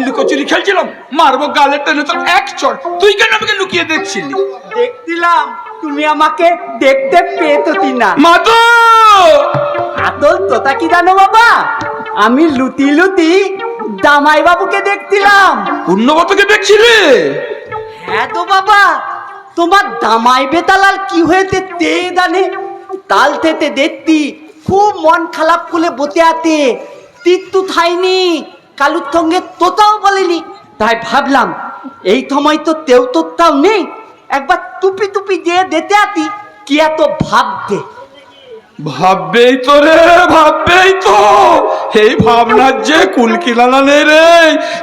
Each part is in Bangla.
লুকোচুরি খেলছিলাম, মারবো গালে টেনে তোর এক চড়। তুই কেন আমাকে লুকিয়ে দেখছিলি? দেখছিলাম তুমি আমাকে দেখতে পেতো না। মা তো আদল তোতা কি জানো বাবা, আমি লুতি লুতি জামাই বাবুকে দেখছিলাম। পূর্ণবতকে দেখছিলে? হ্যাঁ তো বাবা, তোমার জামাই বেতালাল কি হয়েছে তে জানে। তাল থেকে দেখতি খুব মন খারাপ করে বসে আতে, তিত্তু থাইনি, কালুর সঙ্গে তোতাও বলেনি। তাই ভাবলাম এই সময় তো তেও তোতাও নেই, একবার টুপি টুপি দিয়ে দেখতে আতি কি এত ভাবতে। ভাববেই তো রে, ভাববেই তো। এই ভাবনার যে কুলকিলানা নেই রে,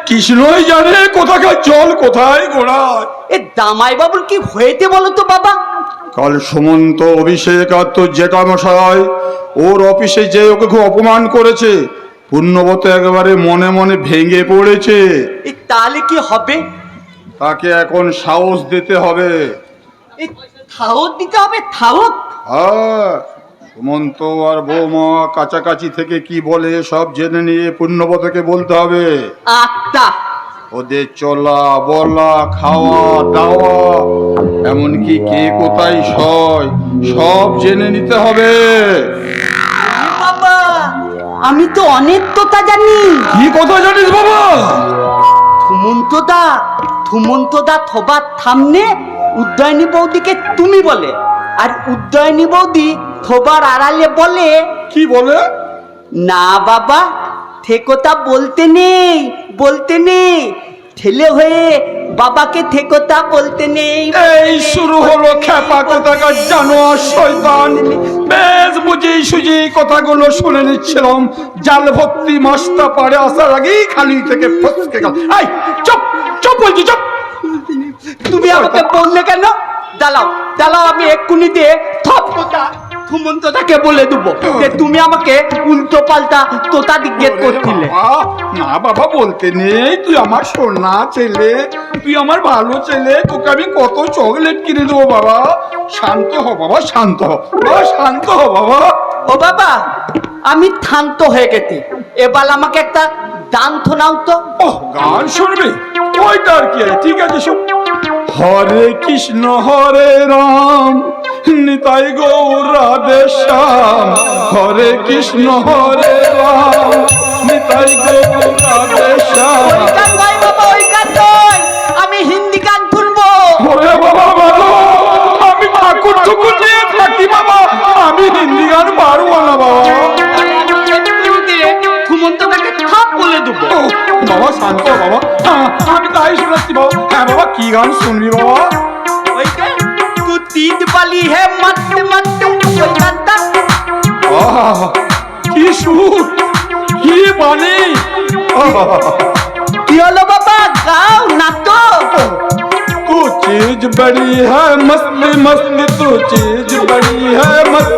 কৃষ্ণই জানে কোথাকার জল কোথায় গোড়ায়। এ জামাই বাবুর কি হয়েছে বলো তো বাবা? কাল সুমন্ত অভিষেক আর তোর জেঠামশাই ওর অফিসে যে ওকে খুব অপমান করেছে, পূর্ণবত একেবারে মনে মনে ভেঙে পড়েছে। তাহলে কি হবে? তাকে এখন সাহস দিতে হবে। থাওত দিতে হবে? থাওত? হ্যাঁ, সুমন্ত আর বৌমা কাছাকাছি থেকে কি বলে সব জেনে নিয়ে পূর্ণবতকে বলতে হবে। আত্মা ওদের চলা বলা খাওয়া দাওয়া এমনকি কে কোথায় সয় সব জেনে নিতে হবে। বাবা, আমি তো অনেক কথা জানি। কি কথা জানিস বাবা? থুমন্তদা থবার সামনে উদয়নী বৌদিকে তুমি বলে, আর উদয়নী বৌদি থবার আড়ালে বলে। কি বলে? না বাবা, থে কথা বলতে নেই, বলতে নেই। ছেলে হয়ে বাবাকে থে কথা বলতে নেই। এই শুরু হলো খেপা কোথাকার জানোয়ার শয়তান। বেশ বুঝি সুঝি কথাগুলো শুনে নিচ্ছিলাম, জাল ভর্তি মাছটা পাড়ে আসার আগেই খালি থেকে ফসকে গেল। এই চুপ চুপ বলছি, চুপ। তুমি আমাকে বললে কেন? দাঁড়াও দাঁড়াও, আমি এক্ষুনি দিয়ে থপ কথা থুমন্তদাকে বলে দেবো যে তুমি আমাকে উল্টো পাল্টা তোতা জিজ্ঞেস করছিলে। না বাবা, বলতে নেই। তুই আমার সোনা ছেলে, তুই আমার ভালো ছেলে, তোকে আমি কত চকলেট কিনে দেবো বাবা। শান্ত হ বাবা, শান্ত হ বাবা, শান্ত হ বাবা। ও বাবা, আমি শান্ত হয়ে গেছি, এবার আমাকে একটা গান শোনাও তো। ও গান শুনবি? ওইটা আর কি আছে, ঠিক আছে শোন। হরে কৃষ্ণ হরে রাম নিতাই গৌর রাধে শ্যাম, হরে কৃষ্ণ হরে রাম নিতাই গৌর রাধে শ্যাম। ওই গান নয় বাবা, ওই গান নয়, আমি হিন্দি গান শুনবো। ওরে বাবা ভালো, আমি ঠাকুর ঠুকুর নিয়ে থাকি বাবা, আমি হিন্দি গান পারবো না বাবা। থুমন্তদাকে থপ বলে দেবো। ও, বাবা শান্ত হ বাবা, আমি তাই শোনাচ্ছি বাবা। হ্যাঁ বাবা, কি গান শুনবি বাবা? ওই যে তু তিন বালি হে মারতে মারতে, ওই গানটা। আহ, কি সুর, কি বাণী। কি হলো বাবা, গাও না তো। तू चीज बड़ी है मस्त मस्त, तू चीज बड़ी है मस्त,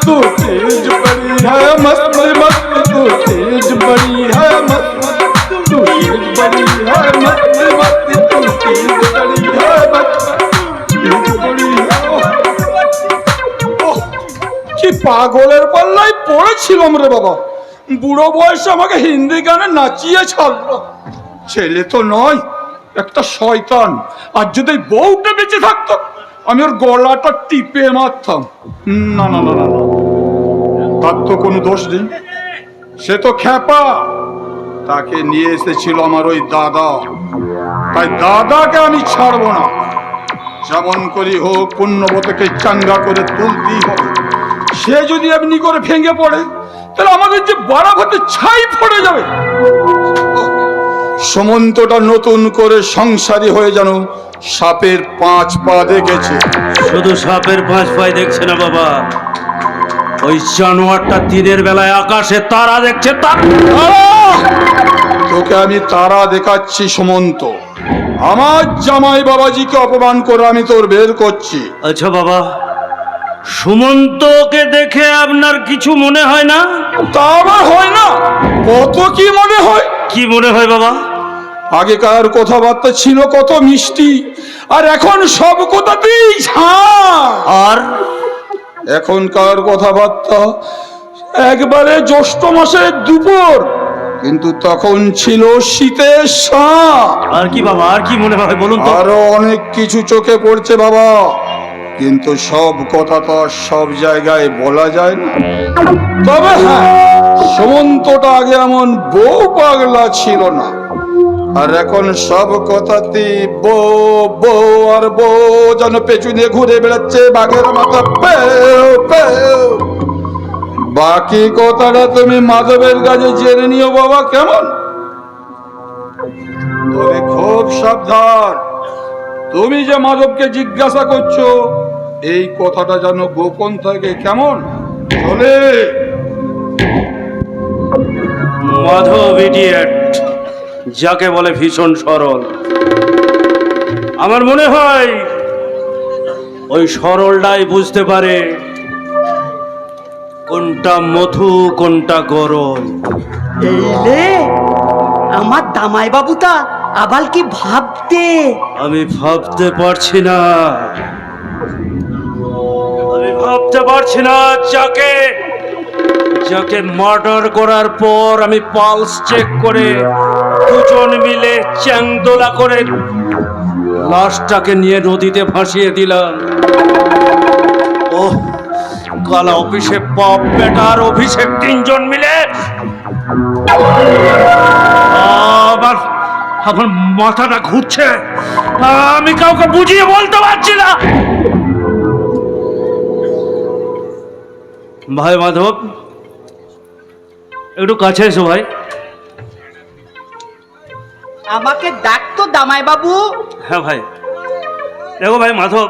तू चीज बड़ी है मस्त मस्त, तू चीज बड़ी है मस्त, तू चीज बड़ी है मस्त मस्त, तू चीज बड़ी है मस्त, चीज बड़ी है। কি পাগলের পাল্লায় পড়েছিলাম রে বাবা, বুড়ো বয়সে আমাকে হিন্দি গানে নাচিয়ে ছাড়লো। ছেলে তো নয়, একটা শয়তান। আর যদি বউটা বেঁচে থাকতো, আমি ওর গলাটা টিপে মারতাম। না না না না, তার তো কোনো দোষ নেই, সে তো খেপা। তাকে নিয়ে এসেছিল আমার ওই দাদা, তাই দাদাকে আমি ছাড়বো না। যেমন করি হোক পূর্ণবতকে চাঙ্গা করে তুলতেই হবে। সে যদি এমনি করে ভেঙে পড়ে, তাহলে আমাদের যে বাড়াঘাটে ছাই পড়ে যাবে। সুমন্তটা নতুন করে সংসারী হয়ে যেন সাপের 5 পা দেখেছে। শুধু সাপের 5 পায়ে দেখছে না বাবা, ওই জানোয়ারটা দিনের বেলায় আকাশে তারা দেখছে। তোকে আমি তারা দেখাচ্ছি সুমন্ত। আমার জামাই বাবাজিকে অপমান করে আমি তোর বের করছি। আচ্ছা বাবা, সুমন্তকে দেখে আপনার কিছু মনে হয় না? তা আবার হয় না, কত কি মনে হয়। কি মনে হয় বাবা? আগেকার কথাবার্তা ছিল কত মিষ্টি, আর এখন সব কথাতেই ঝাঁ। আর এখনকার কথাবার্তা একবারে জ্যৈষ্ঠ মাসের দুপুর, কিন্তু তখন ছিল শীতের সাপ। আর কি বাবা, আর কি মনে হয় বলুন তো? আরো অনেক কিছু চোখে পড়ছে বাবা, কিন্তু সব কথা তো আর সব জায়গায় বলা যায় না। তবে হ্যাঁ, সুমন্তটা আগে এমন বউ পাগলা ছিল না। আর এখন সব কথাতে বউ বউ আর বউ যেন পেছনে ঘুরে বেড়াচ্ছে বাঘের মাথা পেও পেও। বাকি কথাটা তুমি মাধবের কাছে জেনে নিও বাবা, কেমন? তবে খুব সাবধান, তুমি যে মাধবকে জিজ্ঞাসা করছো এই কথাটা যেন গোপন থাকে, কেমন? চলে মাধব ইডিয়েট, যাকে বলে ভীষণ সরল। আমার মনে হয় ওই সরলটাই বুঝতে পারে কোনটা মধু কোনটা গরম। এইলে আমার দামাই বাবুটা আবার কি ভাবতে। আমি ভাবতে পারছি না, আমি ভাবতে পারছি না যাকে যাকে মার্ডার করার পর আমি পালস চেক করে দুজন মিলে চ্যাংদোলা করে লাশটাকে নিয়ে নদীতে ভাসিয়ে দিলাম। ও কালা অফিসে বাপ বেটার অভিষেক তিনজন মিলে আমার আমার মাথাটা ঘুরছে, আমি কাউকে বুঝিয়ে বলতে পারছি না। ভাই মাধব, একটু কাছে এসো ভাই। আমাকে ডাকতো দামাই বাবু। হ্যাঁ ভাই, দেখো ভাই মাধব,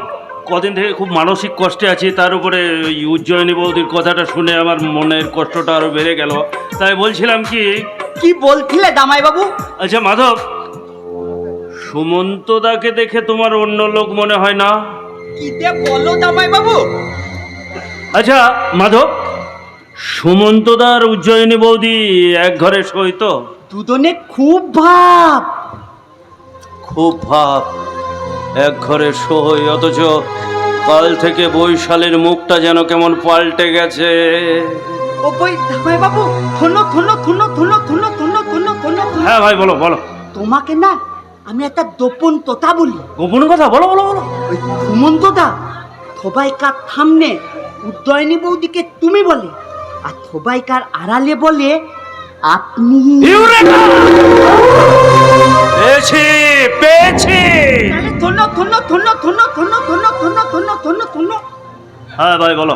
কদিন থেকে খুব মানসিক কষ্টে আছি, তার উপরে ওই উজ্জয়িনী বৌদির কথাটা শুনে আমার মনের কষ্টটা আরো বেড়ে গেল। তাই বলছিলাম কি, কি বলছিলে দামাই বাবু? আচ্ছা মাধব, সুমন্তদাকে দেখে তোমার অন্য লোক মনে হয় না? কি যে বলো দামাই বাবু? আচ্ছা মাধব, সুমন্তদার উজ্জয়িনী বৌদি এক ঘরে সইত? দুজনে খুব ভাব। খুব ভাব, এক ঘরে সই, অথচ কাল থেকে বৈশালীর মুখটা যেন কেমন পাল্টে গেছে। ও বই দামাই বাবু, থনো থনো থনো থনো থনো থনো থনো থনো। হ্যাঁ ভাই, বলো বলো। তোমাকে না আমি একটা গোপন কথা বলি। গোপন কথা? বলো বলো বলো। ওই সুমন্তদা সবাইকার সামনে উজ্জয়িনী বৌদিকে তুমি বলে, আর সবাইকার আড়ালে বলে আপনি। ইউরেকা! পেয়েছি পেয়েছি। থনো থনো থনো থনো থনো থনো থনো থনো থনো থনো। হ্যাঁ ভাই বলো।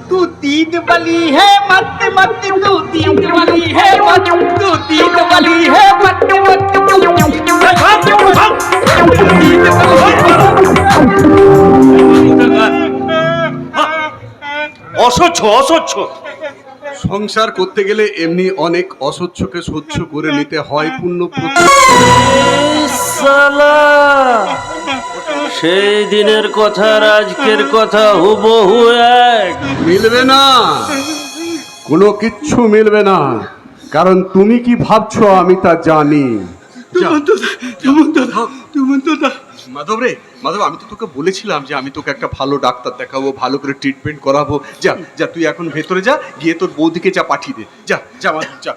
तू तीत वाली है मत मत, तू तीत वाली है मत, तू तीत वाली है मत मत। অসহ্য অসহ্য। সংসার করতে গেলে এমনি অনেক অসহ্যকে সহ্য করে নিতে হয় পুণ্যব্রত। সালা, সেই দিনের কথা আর আজকের কথা হুবহু এক। মিলবে না, কিচ্ছু মিলবে না, কারণ তুমি কি ভাবছো আমি তা জানি। মাধব রে, মাধব, আমি তো তোকে বলেছিলাম যে আমি তোকে একটা ভালো ডাক্তার দেখাবো, ভালো করে ট্রিটমেন্ট করাবো। যা যা, তুই এখন ভেতরে যা, গিয়ে তোর বৌদিকে যা পাঠিয়ে দে। যা যা মাধব যা।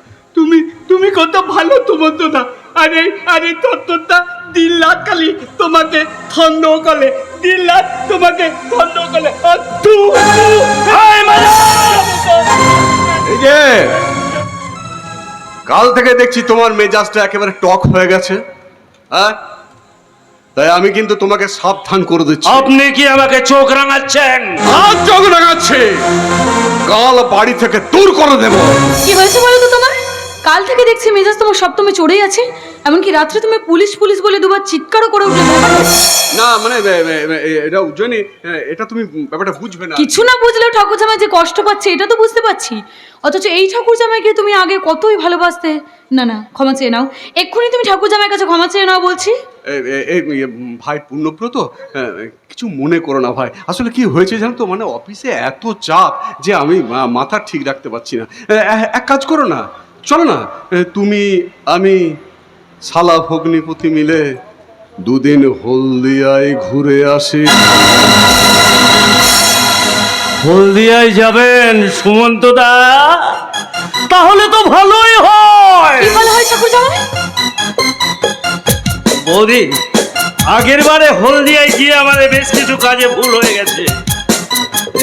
তুমি কত ভালো সুমন্তদা। আরে আরে তোরটা দিন রাত খালি তোমাকে ধন্য করে, দিন রাত তোমাকে ধন্য করে। এই যে কাল থেকে দেখছি তোমার মেজাজটা একেবারে টক হয়ে গেছে, হ্যাঁ? তাই আমি কিন্তু তোমাকে সাবধান করে দিচ্ছি। আপনি কি আমাকে চোখ রাঙাচ্ছেন? আর চোখ লাগাচ্ছে, কাল বাড়ি থেকে দূর করে দেব। কি হয়েছে বলো তো তোমার? কাল থেকে দেখছি মেজাজ তোমার সপ্তমে চড়েই আছে, এমনকি রাত্রে তুমি পুলিশ পুলিশ বলে দুবার চিৎকারও করে উঠলে। না মানে এটা উজ্জয়িনী, এটা তুমি ব্যাপারটা বুঝবে না। কিছু না বুঝলেও ঠাকুর জামাই যে কষ্ট পাচ্ছে এটা তো বুঝতে পারছি, অথচ এই ঠাকুর জামাইকে তুমি আগে কতই ভালোবাসতে। না না, ক্ষমা চেয়ে নাও, এক্ষুনি তুমি ঠাকুর জামাইয়ের কাছে ক্ষমা চেয়ে নাও বলছি। ভাই পুণ্যব্রত, কিছু মনে করো না ভাই, আসলে কি হয়েছে জানো তো, মানে অফিসে এত চাপ যে আমি মাথা ঠিক রাখতে পারছি না। এক কাজ করো না, চলো না তুমি আমি শালা ভগ্নিপতি মিলে দুদিন হলদিয়ায় ঘুরে আসি। হলদিয়ায় যাবেন সুমন্তদা? তাহলে তো ভালোই হয়। কি ভালো হয় ঠাকুর জামাই? বৌদি, আগের বারে হলদিয়ায় গিয়ে আমাদের বেশ কিছু কাজে ভুল হয়ে গেছে।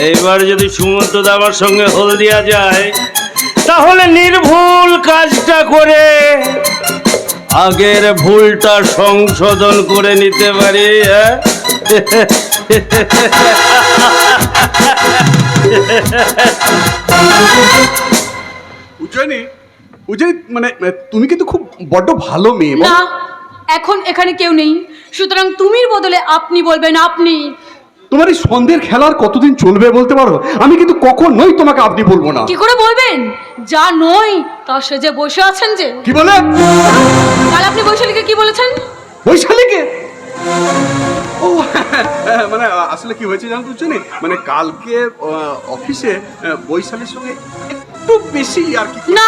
এইবার যদি সুমন্ত দাবার সঙ্গে হলদিয়া যায় তাহলে নির্ভুল কাজটা করে আগের ভুলটা সংশোধন করে নিতে পারি। হ্যাঁ, উজ্জয়িনী, উজ্জয়িনী, মানে তুমি কিন্তু খুব বড্ড ভালো মেয়ে। না, এখন এখানে কেউ নেই, সুতরাং তুমির বদলে আপনি বলবেন। আপনি। তোমার এই সন্ধ্যের খেলার কতদিন চলবে বলতে পারো? আমি কিন্তু কখনোই তোমাকে আপনি বলবো না। কি করে বলবেন? যা নয় তা সেজে বসে আছেন যে। কি বলে? কাল আপনি বৈশালীকে কি বলেছেন? বৈশালীকে? ও মানে আসলে কি হয়েছে জানো তো, মানে কালকে অফিসে বৈশালীর সঙ্গে একটু বেশি আর কি। না,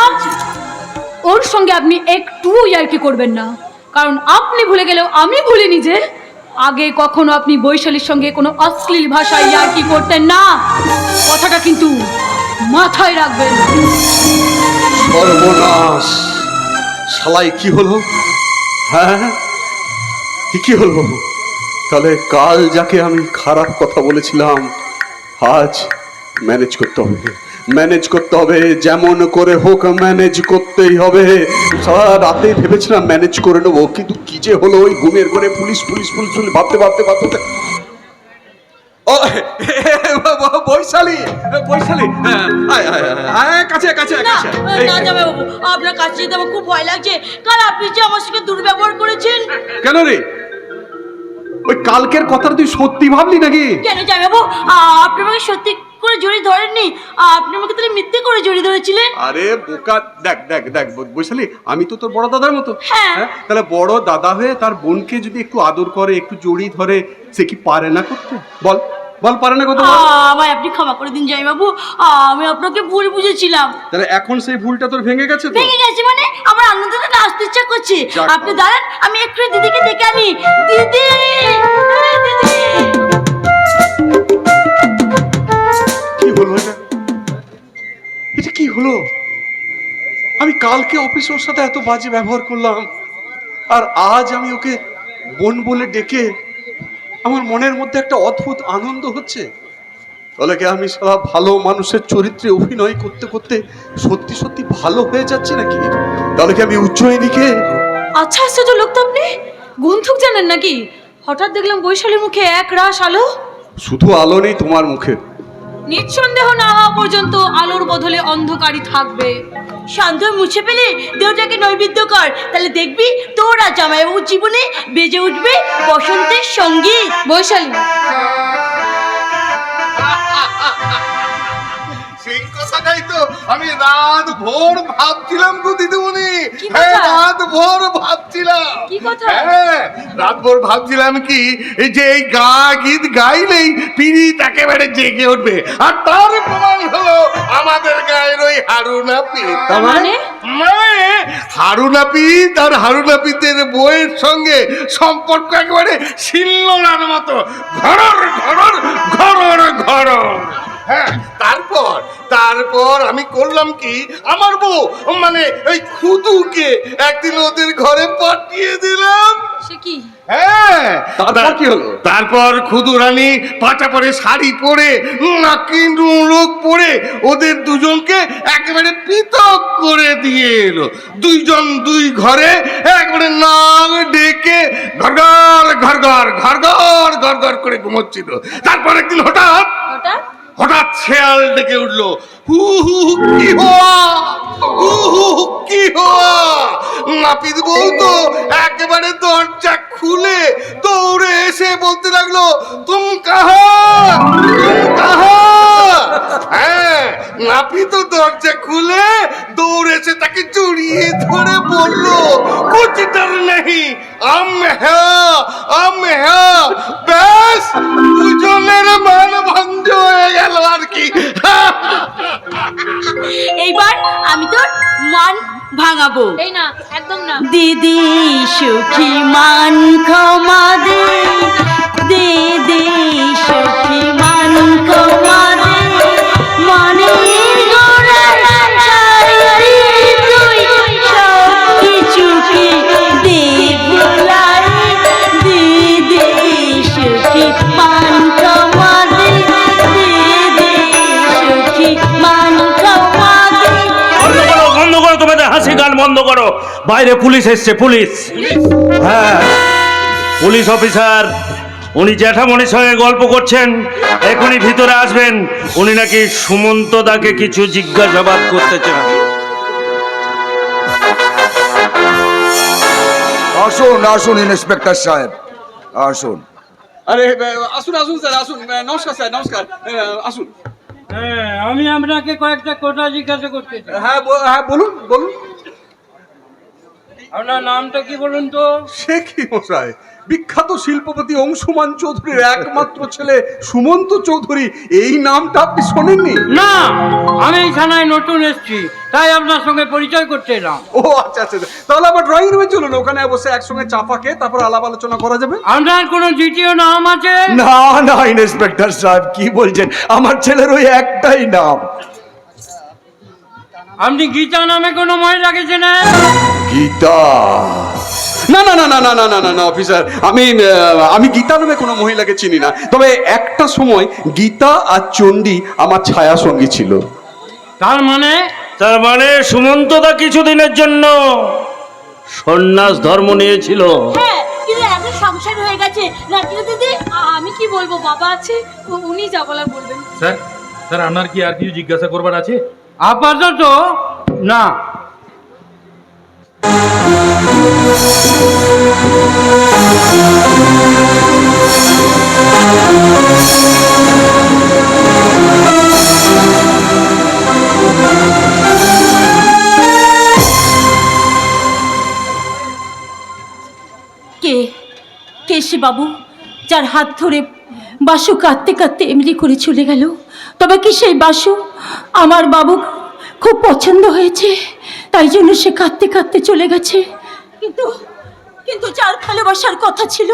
ওর সঙ্গে আপনি একটুও ইয়ার্কি করবেন না, কারণ আপনি ভুলে গেলেও আমি ভুলিনি যে আগে কখনো আপনি বৈশালীর সঙ্গে কোনো অশ্লীল ভাষায় ইয়ার্কি করতেন না। কথাটা কিন্তু মাথায় রাখবেন। সর্বনাশ! শালাই কি হলো? হ্যাঁ, কি হলো? তাহলে কাল যাকে আমি খারাপ কথা বলেছিলাম আজ ম্যানেজ করতে হবে, ম্যানেজ করতে হবে, যেমন করে হোক ম্যানেজ করতেই হবে। সারা রাতে ভেবেছিলাম ম্যানেজ করে নেবো, কিন্তু কি যে হলো ওই ঘুমের ঘরে পুলিশ পুলিশ পুলিশ ভাবতে ভাবতে ভাবতে। ও বৈশালী, বৈশালী, আয় আয় আয়, কাছে কাছে কাছে। না জামাইবাবু, আপনার কাছে যেতে আমার খুব ভয় লাগছে। কাল আপনি যে আমার সঙ্গে দুর্ব্যবহার করেছেন। কেন রে? ওই কালকের কথাটা তুই সত্যি ভাবলি নাকি? কেন জামাইবাবু, আপনি আমাকে সত্যি করে জড়িয়ে ধরেননি, আপনি আমাকে তাহলে মিথ্যে করে জড়িয়ে ধরেছিলেন। আরে বোকা, দেখ দেখ দেখ বৈশালী, আমি তো তোর বড় দাদার মতো। হ্যাঁ। তাহলে বড় দাদা হয়ে তার বোনকে যদি একটু আদর করে, একটু জড়িয়ে ধরে, সে কি পারে না করতে? বল বল, পারে না করতে? আমায় আপনি ক্ষমা করে দিন জামাইবাবু, আমি আপনাকে ভুল বুঝেছিলাম। তাহলে এখন সেই ভুলটা তোর ভেঙে গেছে তো? ভেঙে গেছে মানে? আমার আনন্দটা নাচতে ইচ্ছা করছে। যাক। আপনি দাঁড়ান, আমি একটু দিদিকে ডেকে আনি। দিদি, দিদি। কি হলো এটা? এটা কি হলো? আমি কালকে অফিসে ওর সাথে এত বাজে ব্যবহার করলাম, আর আজ আমি ওকে বোন বলে ডেকে আমার মনের মধ্যে একটা অদ্ভুত আনন্দ হচ্ছে। তাহলে কি আমি সারা ভালো মানুষের চরিত্রে অভিনয় করতে করতে সত্যি সত্যি ভালো হয়ে যাচ্ছি নাকি? তাহলে কি আমি উজ্জয়িনীকে? আচ্ছা, আশ্চর্য লোক তো আপনি। গুনথুক জানেন নাকি? হঠাৎ দেখলাম বৈশালীর মুখে এক রাশ আলো। শুধু আলো নেই তোমার মুখে। নিঃসন্দেহ না হওয়া পর্যন্ত আলোর বদলে অন্ধকারই থাকবে। শান্ত মুছে ফেলে দেহটাকে নৈবেদ্য কর, তাহলে দেখবি তোর আর জামাইবাবুর জীবনে বেজে উঠবে বসন্তের সঙ্গীত। বৈশালী, সেই কথাটাই তো আমি রাত ভোর ভাবছিলাম গো দিদিমণি। কি কথা? হ্যাঁ, রাত ভোর ভাবছিলাম। কি কথা? হ্যাঁ, রাত ভোর ভাবছিলাম কি, এই যে এই গীত গাইলেই পিড়িত একেবারে জেগে উঠবে, আর তার প্রমাণ হলো আমাদের গায়ের ওই হারুনা পিড়িত। তার মানে? মানে হারুনাপিত আর হারুনাপিতের বইয়ের সঙ্গে সম্পর্ক একেবারে শিলনোড়ার মতো, ঘরর ঘরর ঘরর ঘরর। হ্যাঁ, তারপর আমি করলাম কি, আমার বউ মানে ওই খুদুকে একদিন ওদের ঘরে পাঠিয়ে দিলাম। সে কি? হ্যাঁ, তারপর কি হলো? তারপর খুদু রানী পাটা পরে শাড়ি পরে নাকি লোক পরে ওদের দুজনকে একেবারে পৃথক করে দিয়ে এলো। দুইজন দুই ঘরে একবারে নাক ডেকে ঘরঘর ঘরঘর ঘরঘর ঘরঘর করে ঘুমোচ্ছিল। তারপর একদিন হঠাৎ হঠাৎ হঠাৎ শেয়াল ডেকে উঠলো, হু হু হু কি হওয়া, হু হু হু কি হওয়া। নাপিত বউ তো একেবারে দরজা খুলে দৌড়ে এসে বলতে লাগলো, তুম কাহা, তুম কাহা। হ্যাঁ, নাপিত দরজা খুলে দৌড়ে এসে তাকে জড়িয়ে ধরে বললো, কুছ ডর নেই, আম হ্যাঁ। ব্যাস, দুজনের মান ভঞ্জ হয়ে গেল আর কি। এইবার আমি তোর মান ভাঙাবো। এই না, একদম না। দিদি সুখী মান ক্ষমা দে, দিদি সুখী মান ক্ষমা দে, মনের গোড়ায় ছাই বন্ধ করো। বাইরে পুলিশ এসছে, পুলিশ। হ্যাঁ, পুলিশ অফিসার, উনি জ্যাঠামণির সঙ্গে গল্প করছেন, এখনই ভিতরে আসবেন। উনি নাকি সুমন্ত দাকে কিছু জিজ্ঞাসাবাদ করতে চান। আসুন আসুন ইন্সপেক্টর সাহেব, আসুন। আরে আসুন আসুন স্যার, আসুন। নমস্কার স্যার, নমস্কার। আসুন। হ্যাঁ, আমি আপনাকে কয়েকটা কথা জিজ্ঞাসা করতে চাই। হ্যাঁ হ্যাঁ, বলুন বলুন। আপনার নামটা কি বলুন তো? সে কি মশাই, বিখ্যাত শিল্পপতি অংশুমান চৌধুরীর একমাত্র ছেলে সুমন্ত চৌধুরী, এই নামটা আপনি শোনেননি? না, আমি এই থানায় নতুন এসেছি, তাই আপনার সঙ্গে পরিচয় করতে এলাম। ও আচ্ছা আচ্ছা, তাহলে আবার ড্রয়িং রুমে চলুন, ওখানে বসে একসঙ্গে চা পাকে তারপর আলাপ আলোচনা করা যাবে। আপনার কোনো দ্বিতীয় নাম আছে? না না ইন্সপেক্টর সাহেব, কি বলছেন? আমার ছেলের ওই একটাই নাম। আপনি গীতা নামে কোনো মহিলাকে চেনেন? গীতা? না না না না না না না না না অফিসার, আমি গীতা নামে কোনো মহিলাকে চিনি না। তবে একটা সময় গীতা আর চণ্ডী আমার ছায়া সঙ্গী ছিল। তার মানে? তার মানে সুমন্ত দা কিছুদিনের জন্য সন্ন্যাস ধর্ম নিয়েছিল। হ্যাঁ, কিন্তু এখন সংসার হয়ে গেছে নাকি দিদি? আমি কি বলবো, বাবা আছে, উনি যা বলার বলবেন। স্যার, স্যার আপনার কি আর কিছু জিজ্ঞাসা করবার আছে? আপাতত না। কে কে সে বাবু, যার হাত ধরে বাসু কাঁদতে কাঁদতে এমনি করে চলে গেল? তবে কি সেই বাসু আমার বাবু খুব পছন্দ হয়েছে, তাই জন্য সে কাঁদতে কাঁদতে চলে গেছে? কিন্তু কিন্তু যার ভালোবাসার কথা ছিল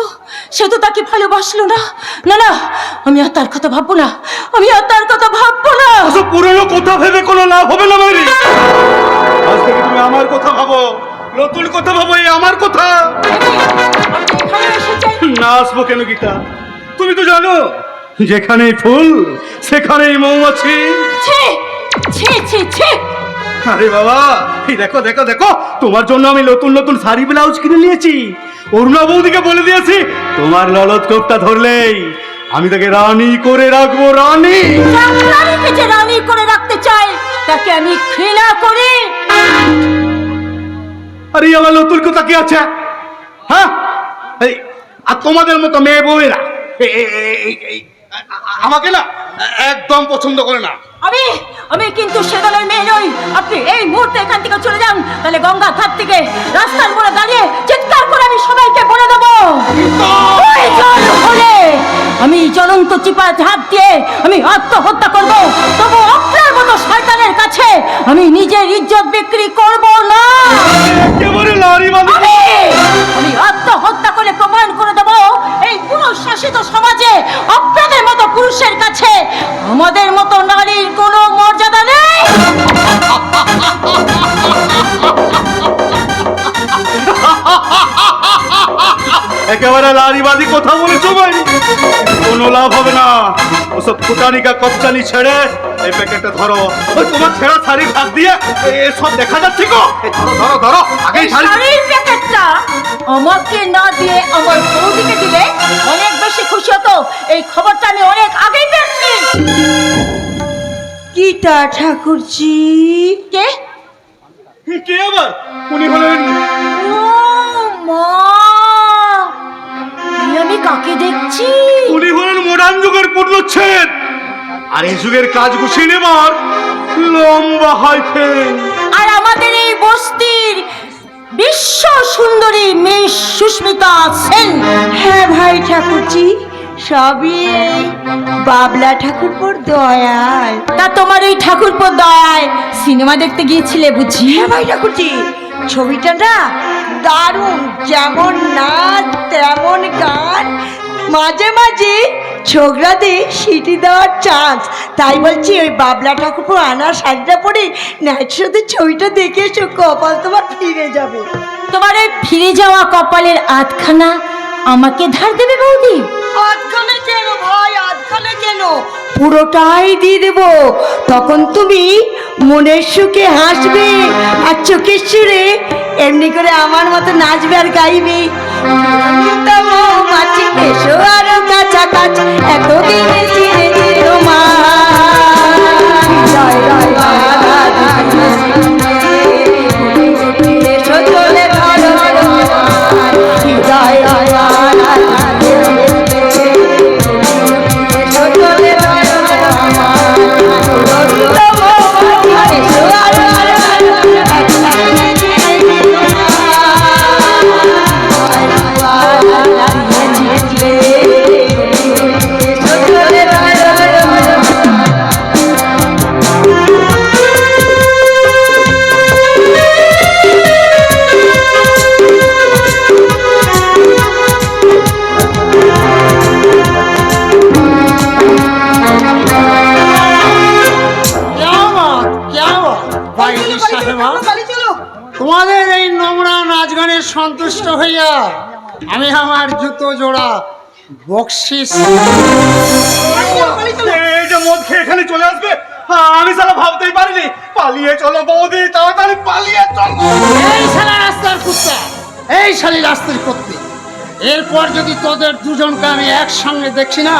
সে তো তাকে ভালোবাসলো না। না না, আমি আর তার কথা ভাববো না, আমি আর তার কথা ভাববো না। পুরনো কথা ভেবে কোনো লাভ হবে না মাইরি। আজ থেকে তুমি আমার কথা ভাবো, নতুন কথা ভাবো, এই আমার কথা। না আসবো কেন গীতা? তুমি তো জানো যেখানেই ফুল সেখানেই মৌমাছি। ছি ছি ছি ছি। আরে বাবা, এই দেখো দেখো দেখো, তোমার জন্য আমি নতুন নতুন শাড়ি ব্লাউজ কিনে নিয়েছি। অরুণা বৌদিকে বলে দিয়েছি তোমার ললত কোপটা ধরলেই আমি তাকে রানী করে রাখবো। রানী, রানীকে যে রানী করে রাখতে চাই তাকে আমি ঘৃণা করি। আরে আমার নতুন কথা কি আছে? হ্যাঁ, এই আর তোমাদের মতো মেয়ে বউয়েরা আমাকে না একদম পছন্দ করে না। আমি কিন্তু সে দলের মেয়ে নই। আপনি এই মুহূর্তে এখান থেকে চলে যান, তাহলে গঙ্গা ঘাট থেকে রাস্তার মোড়ে দাঁড়িয়ে চিৎকার করে আমি সবাইকে বলে দেবো, প্রয়োজন হলে আমি জ্বলন্ত চিপা ঝাঁপ দিয়ে আমি আত্মহত্যা করব। তবু আপনার মতো শয়তানের কাছে আমি নিজের ইজ্জত বিক্রি করব না। একেবারে নারী মানুষ। আমি আত্মহত্যা করে প্রমাণ করে দেব এই পুরুষ শাসিত সমাজে আপনাদের মতো পুরুষের কাছে আমাদের মতো নারীর কোনো মর্যাদা নেই। একেবারে নারীবাদী কথা বলেছো ভাই, কোনো লাভ হবে না। ওসব ফুটানিকা কপচানি ছেড়ে এই প্যাকেটটা ধরো। ওই তোমার ছেঁড়া শাড়ি হাত দিয়ে সব দেখা যাচ্ছে গো। ধরো ধরো ধরো, আগে শাড়ির প্যাকেটটা আমাকে না দিয়ে আমার বৌদিকে দিলে অনেক বেশি খুশি হতো। এই খবরটা আমি অনেক আগেই পেয়েছি। গীতা ঠাকুরজি? কে কে আবার? উনি হলেন ও মা, আমি কাকে দেখছি? উনি হলেন মডার্ন যুগের পূর্ণচ্ছেদ, আর এই যুগের কাজ গুছিয়ে নেবার লম্বা হাইফেন। আর আমাদের এই বস্তির বিশ্ব সুন্দরী মিস সুস্মিতা সেন। হ্যাঁ ভাই ঠাকুরজি, সবই এই বাবলা ঠাকুরপুর দয়াল। তা তোমার ওই ঠাকুরপোর দয়ায় সিনেমা দেখতে গিয়েছিলে বুঝি? হ্যাঁ ভাই ঠাকুরজি, ছবিটা না দারুণ, যেমন নাচ তেমন গান, মাঝে মাঝে ছোকরাদের সিটি দেওয়ার চান্স। তাই বলছি ওই বাবলা ঠাকুরপুর আনার শাড়িটা পরে নাইট শোতে ছবিটা দেখে এসো, কপাল তোমার ফিরে যাবে। তোমার ওই ফিরে যাওয়া কপালের আধখানা আমাকে ধার দেবে বৌদি? আধখানে কেন ভাই, আধখানে কেন? পুরোটাই দিয়ে দেব। তখন তুমি মনের সুখে হাসবে আর চোখের সুরে এমনি করে আমার মতো নাচবে আর গাইবে। মাছি এসো আরো কাছাকাছি, এতদিন চিনেছি তোমার। এসো চলে ধরো হৃদয় তোমাদের এই নোংরা নাচ গানে সন্তুষ্ট হইয়া আমি আমার জুতো জোড়া বকশিস মদ খেয়ে এখানে চলে আসবে, আমি সারা ভাবতেই পারিনি। পালিয়ে চলো বৌদি, তাড়াতাড়ি পালিয়ে চলো। এই শালা রাস্তার কুত্তা, এই শালি রাস্তার কুত্তি, এরপর যদি তোদের দুজনকে আমি একসঙ্গে দেখছি না,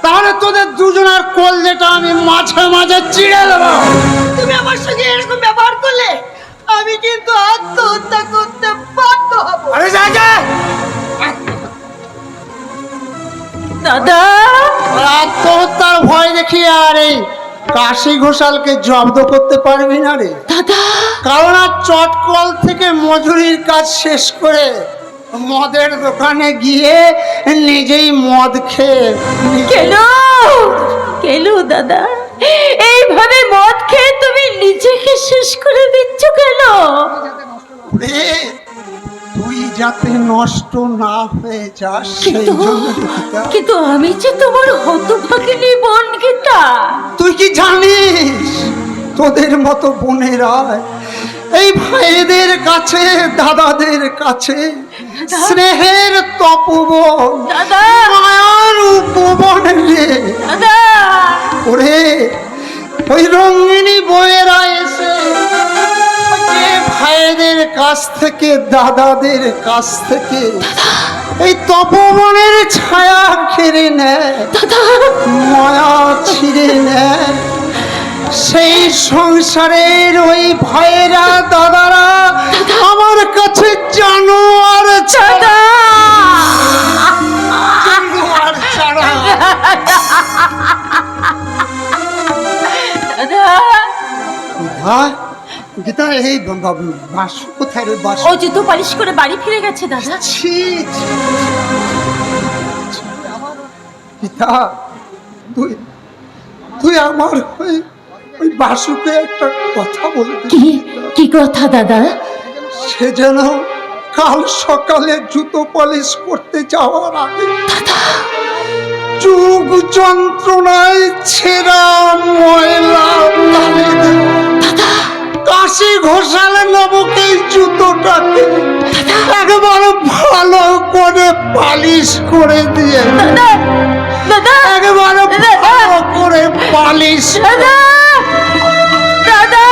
তাহলে তোদের দুজনের কোল যেটা আমি মাঝে মাঝে চিড়ে দেবো। তুমি আমার সঙ্গে এরকম ব্যবহার করলে আমি কিন্তু আত্মহত্যা করতে বাধ্য হব। আরে যা যা, দাদা আত্মহত্যার ভয় দেখিয়ে আর এই কাশি ঘোষালকে জব্দ করতে পারবি না রে দাদা। কারণ আর চটকল থেকে মজুরির কাজ শেষ করে মদের দোকানে গিয়ে নিজেই মদ খেয়ে কেন কেন দাদা এইভাবে মদ খেয়ে তুমি নিজেকে শেষ করে দিচ্ছ কেন? রে, তুই যাতে নষ্ট না হয়ে যাস সেই জন্য গীতা। কিন্তু আমি যে তোমার হতভাগিনী বোন গীতা। তুই কি জানিস তোদের মতো বোনেরা এই ভাইদের কাছে দাদাদের কাছে স্নেহের তপবন দাদা মায়ার উপবন রে দাদা। ওরে ওই রঙিনী বইয়েরা এসে যে ভাইদের কাছ থেকে দাদাদের কাছ থেকে এই তপবনের ছায়া কেড়ে নেয়, মায়া ছিঁড়ে নেয়, সেই সংসারের ওই ভাইয়েরা দাদারা আমার কাছে জানোয়ার ছাড়া জানোয়ার ছাড়া। গীতা, এই বাসু কোথায় রে? বাসু ও জুতো পালিশ করে বাড়ি ফিরে গেছে দাদা। ছি, গীতা, তুই তুই আমার ওই বাসুকে একটা কথা বলে দিস। কি কথা দাদা? সে যেন কাল সকালে জুতো পলিশ করতে যাওয়ার আগে যুগ যন্ত্রণায় ছেঁড়া ময়লা কাশি ঘোষালে নামক এই জুতোটাকে একেবারে ভালো করে পালিশ করে দিয়ে একেবারে ভালো করে পালিশ দাদা দাদা।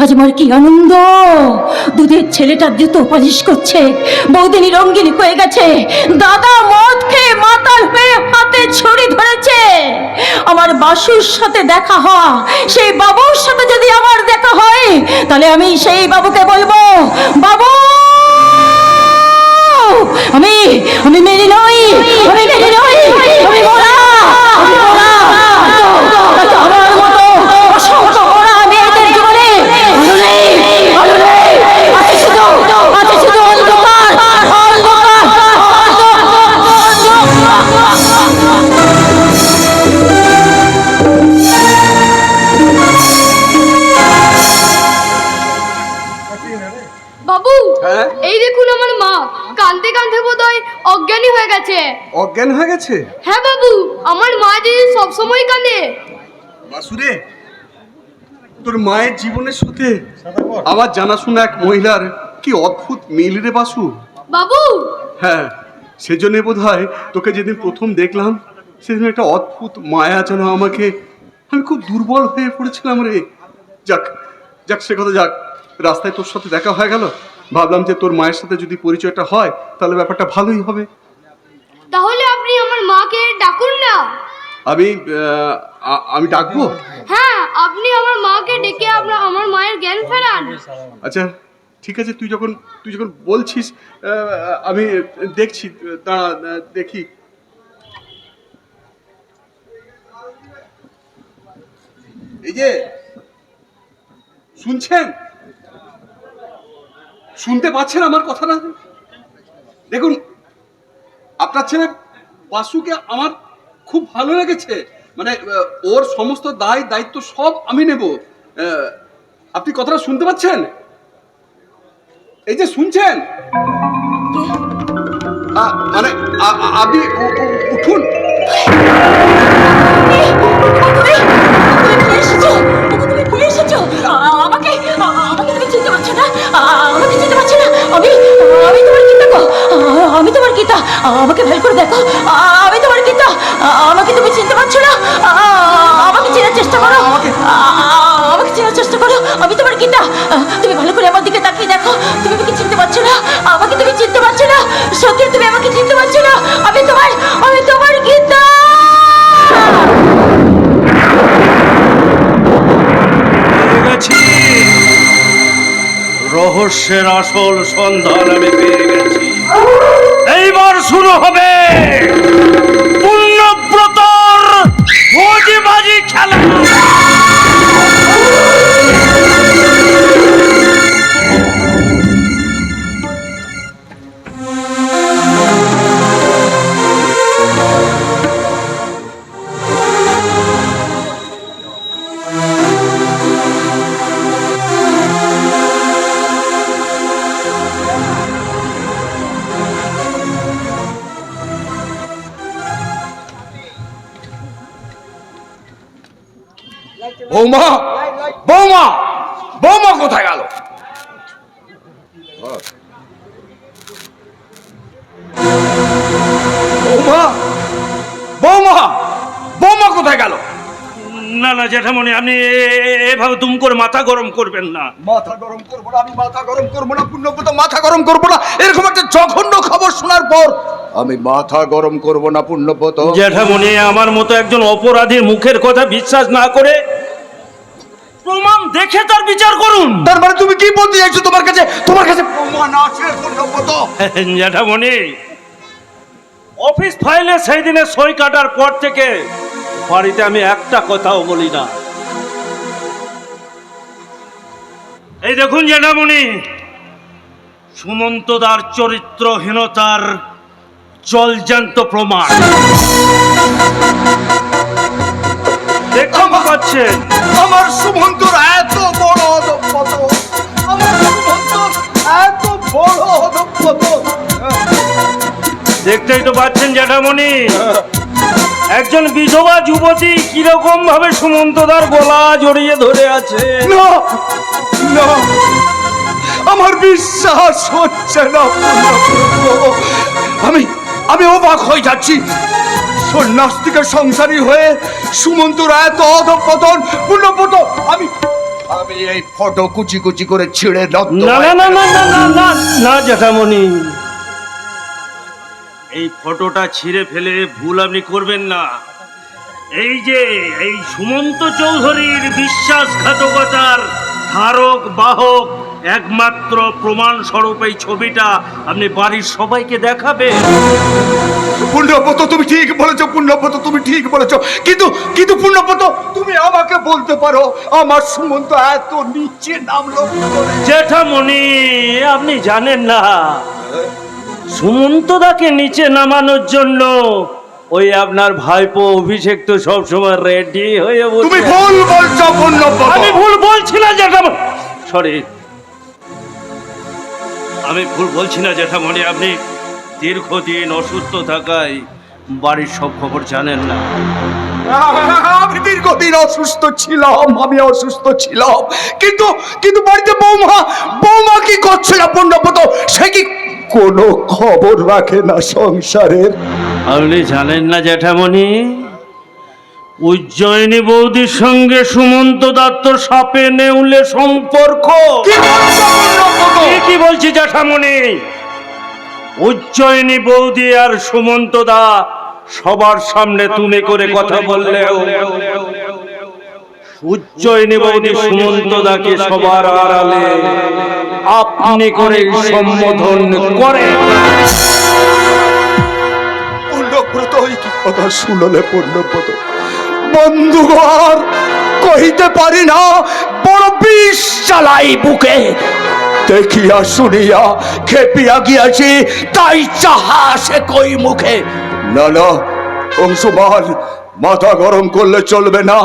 আজ আমার কি আনন্দ! দুধের ছেলেটা জুতো পালিশ করছে, বৌদিনী রঙ্গিনী হয়ে গেছে, দাদা মদ খেয়ে মাতাল হয়ে হাতে ছুরি ধরেছে। আমার বাসুর সাথে দেখা হওয়া, সেই বাবুর সাথে যদি আমার দেখা হয়, তাহলে আমি সেই বাবুকে বলবো, বাবু আমি মেনে নই, আমি মেনে নই, আমি মরা, আমি মরা। আমার মতো অসংখ্য মরা মেয়েদের জীবনে আছে শুধু অন্ধকার, অন্ধকার, বাবু এই দেখুন আমার মা কাঁদতে কাঁদতে বোধহয় অজ্ঞানী হয়ে গেছে। অজ্ঞান হয়ে গেছে? হ্যাঁ বাবু, আমার মা যে সবসময় কাঁদে। বাসুরে, তোর মায়ের জীবনের সাথে আমার জানাশোনা এক মহিলার কি অদ্ভুত মিল রে বাসু। বাবু, হ্যাঁ, সেজন্য বোধ হয় তোকে যেদিন প্রথম দেখলাম সেদিন একটা অদ্ভুত মায়া যেন আমাকে, আমি খুব দুর্বল হয়ে পড়েছিলাম রে। যাক যাক, সে কথা যাক, রাস্তায় তোর সাথে দেখা হয়ে গেল, ভাবলাম যে তোর মায়ের সাথে যদি পরিচয়টা হয় তাহলে ব্যাপারটা ভালোই হবে। তাহলে আপনি আমার মাকে ডাকুন না। আমি ডাকবো? হ্যাঁ, আপনি আমার মাকে ডেকে আমার মায়ের জ্ঞান ফেরান। আচ্ছা ঠিক আছে, তুই যখন বলছিস আমি দেখছি, দাঁড়া দেখি। এই যে শুনছেন, শুনতে পাচ্ছেন আমার কথাটা? দেখুন, আপনার ছেলে বাসুকে আমার খুব ভালো লেগেছে, মানে ওর সমস্ত দায়িত্ব সব আমি নেব। আপনি কথাটা শুনতে পাচ্ছেন? এই যে শুনছেন, মানে আপনি উঠুন। আমি তোমার গীতা, আমাকে ভেল করে দেখো, আমি তোমার গীতা, আমাকে তুমি চিনতে পারছো না? আমাকে চেনার চেষ্টা করো, আমাকে চেনার চেষ্টা করো, আমি তোমার গীতা। তুমি ভালো করে আমার দিকে তাকিয়ে দেখো, তুমি আমাকে চিনতে পারছো না? আমাকে তুমি চিনতে পারছো না? সত্যি তুমি আমাকে চিনতে পারছো না? আমি তোমার গীতা। রহস্যের আসল সন্ধান আমি পেয়ে গেছি। এইবার শুরু হবে পুণ্যব্রতর ভোজবাজি খেলা। বৌমা, বৌমা, বৌমা কোথায় গেল? বৌমা, বৌমা, বৌমা কোথায় গেল? না না জ্যাঠামণি, আপনি এভাবে দুম করে মাথা গরম করবেন না। মাথা গরম করবো না, আমি মাথা গরম করবো না, পুণ্যব্রত মাথা গরম করবো না। এরকম একটা জঘন্য খবর শোনার পর আমি মাথা গরম করবো না, পুণ্যব্রত। জ্যাঠামণি, আমার মতো একজন অপরাধীর মুখের কথা বিশ্বাস না করে প্রমাণ দেখে তার বিচার করুন। তার মানে তুমি কি বলতে চাইছো? তোমার কাছে প্রমাণ আছে, পুণ্যব্রত? জ্যাঠামণি, অফিস ফাইলে সেই দিনে সই কাটার পর থেকে বাড়িতে আমি একটা কথাও বলি না। এই দেখুন জ্যাঠামণি, সুমন্তদার চরিত্রহীনতার জলজান্ত প্রমাণ দেখতে পাচ্ছেন। আমার সুমন্তর এত বড় অধঃপত, আমার সুমন্তর এত বড় অধঃপত। দেখতেই তো পাচ্ছেন জ্যাঠামণি, একজন বিধবা যুবতী কিরকম ভাবে সুমন্তদার গলা জড়িয়ে ধরে আছে। না না, আমার বিশ্বাস হচ্ছে না, আমি অবাক হয়ে যাচ্ছি। সন্ন্যাস সংসারী হয়ে সুমন্তর এত অধঃপতন, পুণ্যব্রত। আমি এই ফটো কুচি কুচি করে ছিঁড়ে না না না না না না না না জ্যাঠামণি, এই ফটোটা ছিঁড়ে ফেলে ভুল আপনি করবেন না। এই সুমন্ত চৌধুরীর বিশ্বাসঘাতকতার ধারক বাহক একমাত্র প্রমাণ স্বরূপ এই ছবিটা আপনি বাড়ির সবাইকে দেখাবেন। পুণ্যব্রত, তুমি ঠিক বলেছো, পুণ্যব্রত তুমি ঠিক বলেছো, কিন্তু পুণ্যব্রত, তুমি আমাকে বলতে পারো আমার সুমন্ত এত নিচে নামলো? জ্যাঠামণি, আপনি জানেন না, সুমন্তদাকে নিচে নামানোর জন্য ওই আপনার ভাইপো অভিষেক তো সবসময় রেডি হয়ে বসে। তুমি ভুল বলছো পুণ্যব্রত। আমি ভুল বলছি না জ্যাঠামণি, সরি, আমি ভুল বলছি না জ্যাঠামণি। আপনি দীর্ঘদিন অসুস্থ থাকায় বাড়ির সব খবর জানেন না। আমি দীর্ঘদিন অসুস্থ ছিলাম, কিন্তু কিন্তু বাড়িতে বৌমা কি করছিল পুণ্যব্রত? সে কি কোনো খবর রাখে না সংসারের? আপনি জানেন না জ্যাঠামণি, উজ্জয়িনী বৌদির সঙ্গে সুমন্ত দত্ত সাপে নেউলে সম্পর্ক। কি বলছি জ্যাঠামণি? উজ্জয়িনী বৌদি আর সুমন্ত দা সবার সামনে তুমি করে কথা বললেও উজ্জয়িনী বৌদি সুমন্ত দাকে সবার আড়ালে আপনি করে সম্বোধন করে। পুণ্যব্রত কি কথা শুনলে পুণ্যব্রত? বন্ধুগণ, কহিতে পারি না, বড় বিষ চালাই বুকে। দেখিয়া শুনিয়া খেপিয়া গিয়াছি, তাই চাহা সে কই মুখে। না না অংশুমান, মাথা গরম করলে চলবে না।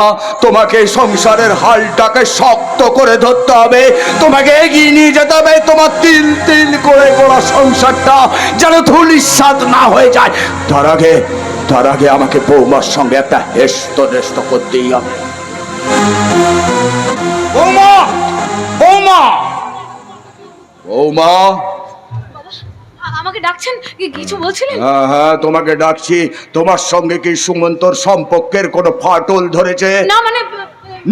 তোমাকে সংসারের হালটাকে শক্ত করে ধরতে হবে, তোমাকে এগিয়ে নিয়ে যেতে হবে। তোমার তিল তিল করে গোড়া সংসারটা যেন ধূলিসাৎ না হয়ে যায়। তার আগে আমাকে বৌমার সঙ্গে একটা হেস্ত নেস্ত করতেই হবে। বৌমা, বৌমা, বৌমা, আমাকে ডাকছেন? কিছু বলছিলেন? হ্যাঁ, তোমাকে ডাকছি। তোমার সঙ্গে কি সুমন্তর সম্পর্কের কোনো ফাটল ধরেছে?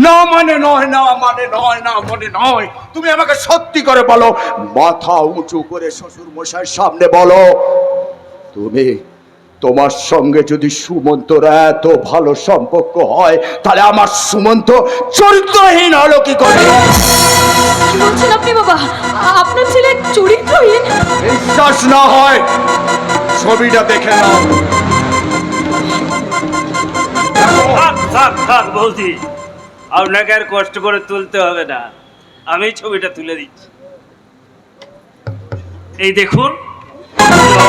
না মানে নয়। তুমি আমাকে সত্যি করে বলো, মাথা উঁচু করে শ্বশুর মশাইয়ের সামনে বলো, তোমার সঙ্গে যদি সুমন্তর এত ভালো সম্পর্ক হয়, তাহলে আমার সুমন্ত চরিত্রহীন হলো কি করে? কি বলছেন আপনি বাবা? আপনার ছেলে চরিত্রহীন? বিশ্বাস না হয় ছবিটা দেখে নাও। থাক বৌদি, আপনাকে আর কষ্ট করে তুলতে হবে না, আমি ছবিটা তুলে দিচ্ছি। এই দেখুন,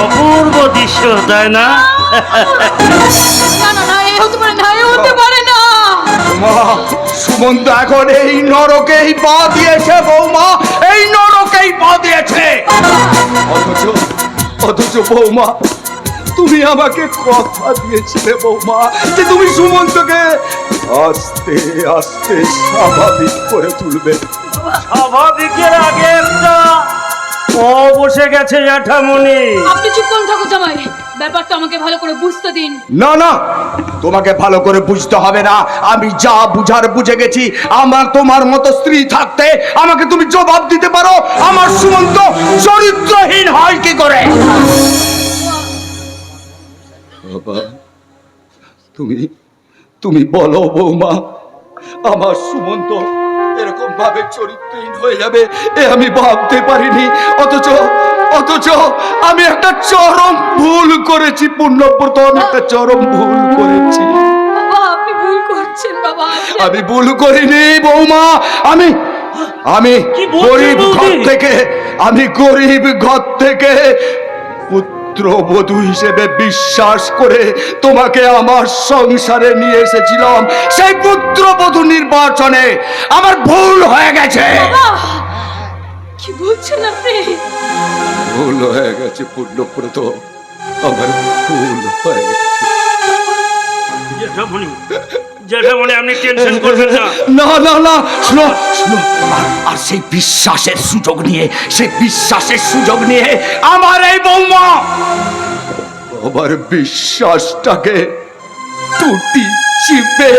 অপূর্ব দৃশ্য, তাই না? না, এ হতে পারে না। সুমন্ত এখন এই নরকেই পা দিয়েছে বৌমা, এই নরকেই পা দিয়েছে। অথচ বৌমা, তুমি আমাকে কথা দিয়েছিলে বৌমা, যে তুমি সুমন্তকে আস্তে আস্তে স্বাভাবিক করে তুলবে। স্বাভাবিকের আগে একটা বসে গেছে জ্যাঠামণি। আপনি চুপ করুন ঠাকুর জামাই, ব্যাপারটা আমাকে ভালো করে বুঝতে দিন। না, তোমাকে ভালো করে বুঝতে হবে না। আমি যা বুঝার বুঝে গেছি। আমার তোমার মতো স্ত্রী থাকতে আমাকে তুমি জবাব দিতে পারো, আমার সুমন্ত চরিত্রহীন হয় কি করে? বাবা, তুমি বলো বৌমা, আমার সুমন্ত এরকম ভাবে চরিত্রহীন হয়ে যাবে এ আমি ভাবতে পারিনি। অথচ আমি একটা চরম ভুল করেছি পুণ্যব্রত, আমি একটা চরম ভুল করেছি। বাবা, আপনি ভুল করছেন বাবা। আমি ভুল করিনি বৌমা। আমি গরিব ঘর থেকে পুত্রবধূ হিসেবে বিশ্বাস করে তোমাকে আমার সংসারে নিয়ে এসেছিলাম। সেই পুত্রবধূ নির্বাচনে আমার ভুল হয়ে গেছে। কি বলছেন আপনি? ভুল হয়ে গেছে পুণ্যব্রত, আমার ভুল হয়ে গেছে। জ্যাঠামণি, আপনি টেনশন করবেন না। না, শোনো। আর সেই বিশ্বাসের সুযোগ নিয়ে আমার এই বৌমা আমার বিশ্বাসটাকে টুটি চিপে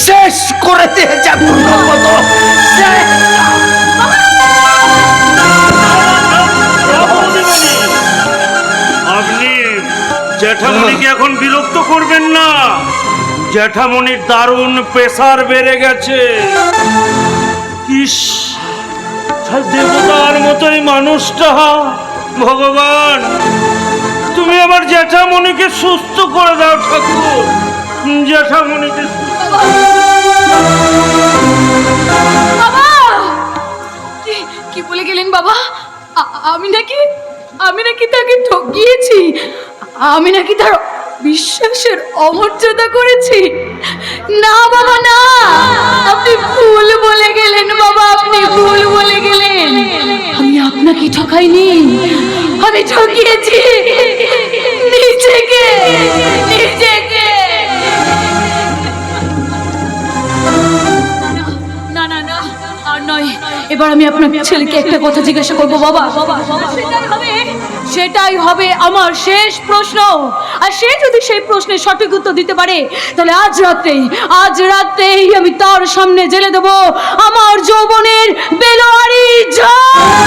শেষ করে দিয়েছে পুণ্যব্রত। আপনি জ্যাঠামণিকে এখন বিরক্ত করবেন না। জ্যাঠামণির দারুণ প্রেসার বেড়ে গেছে। ইস, দেবতার মতোই মানুষটা। ভগবান, তুমি আমার জ্যাঠামণিকে সুস্থ করে দাও ঠাকুর, জ্যাঠামণিকে। বাবা, কি বলে গেলেন বাবা? আমি নাকি তাকে ঠকিয়েছি, আমি নাকি তার বিশ্বাসের অমর্যাদা করেছি। না বাবা, না, আপনি ভুল বলে গেলেন বাবা, আপনি ভুল বলে গেলেন। আমি আপনাকে ঠকাইনি, আমি ঠকিয়েছি নিজেকে। এবার আমি আপনার ছেলেকে একটা কথা জিজ্ঞাসা করবো বাবা, সেটাই হবে আমার শেষ প্রশ্ন। আর সে যদি সেই প্রশ্নের সঠিক উত্তর দিতে পারে, তাহলে আজ রাত্রেই আমি তার সামনে জেলে দেবো আমার যৌবনের বেলোয়ারি ঝড়।